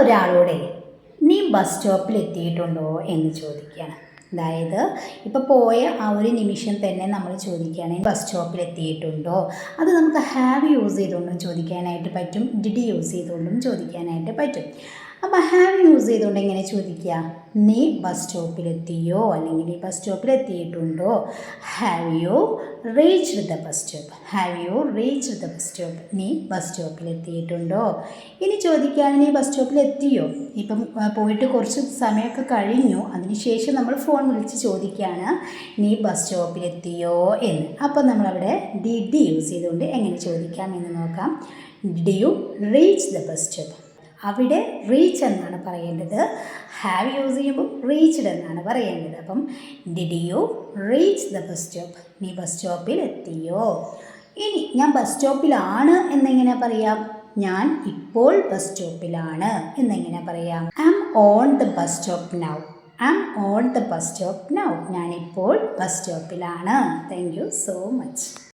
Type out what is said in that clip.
ഒരാളോടെ നീ ബസ് സ്റ്റോപ്പിൽ എത്തിയിട്ടുണ്ടോ എന്ന് ചോദിക്കുകയാണ്. അതായത് ഇപ്പോൾ പോയ ആ ഒരു നിമിഷം തന്നെ നമ്മൾ ചോദിക്കുകയാണെങ്കിൽ ബസ് സ്റ്റോപ്പിൽ എത്തിയിട്ടുണ്ടോ. അത് നമുക്ക് ഹാവ് യൂസ് ചെയ്തുകൊണ്ടും ചോദിക്കാനായിട്ട് പറ്റും, ഡിഡ് യൂസ് ചെയ്തുകൊണ്ടും ചോദിക്കാനായിട്ട് പറ്റും. അപ്പോൾ ഹാവ് യൂസ് ചെയ്തുകൊണ്ട് എങ്ങനെ ചോദിക്കുക? നീ ബസ് സ്റ്റോപ്പിലെത്തിയോ, അല്ലെങ്കിൽ നീ ബസ് സ്റ്റോപ്പിലെത്തിയിട്ടുണ്ടോ. Have you reached the bus stop. Have you reached the bus stop. നീ ബസ് സ്റ്റോപ്പിലെത്തിയിട്ടുണ്ടോ. ഇനി ചോദിക്കുകയാണ് നീ ബസ് സ്റ്റോപ്പിലെത്തിയോ. ഇപ്പം പോയിട്ട് കുറച്ച് സമയമൊക്കെ കഴിഞ്ഞു, അതിനുശേഷം നമ്മൾ ഫോൺ വിളിച്ച് ചോദിക്കുകയാണ് നീ ബസ് സ്റ്റോപ്പിലെത്തിയോ എന്ന്. അപ്പോൾ നമ്മളവിടെ ഡിഡ് യൂസ് ചെയ്തുകൊണ്ട് എങ്ങനെ ചോദിക്കാം എന്ന് നോക്കാം. Did you reach the bus stop. അവിടെ റീച്ച് എന്നാണ് പറയേണ്ടത്. ഹാവ് യൂസ് ചെയ്യുമ്പോൾ റീച്ച്ഡ് എന്നാണ് പറയേണ്ടത്. അപ്പം did you reach the bus stop. നീ ബസ് സ്റ്റോപ്പിൽ എത്തിയോ. ഇനി ഞാൻ ബസ് സ്റ്റോപ്പിലാണ് എന്നെങ്ങനെ പറയാം? ഞാൻ ഇപ്പോൾ ബസ് സ്റ്റോപ്പിലാണ് എന്നെങ്ങനെ പറയാം? I am on the bus stop now. I am on the bus stop now. ഞാനിപ്പോൾ ബസ് സ്റ്റോപ്പിലാണ്. Thank you so much.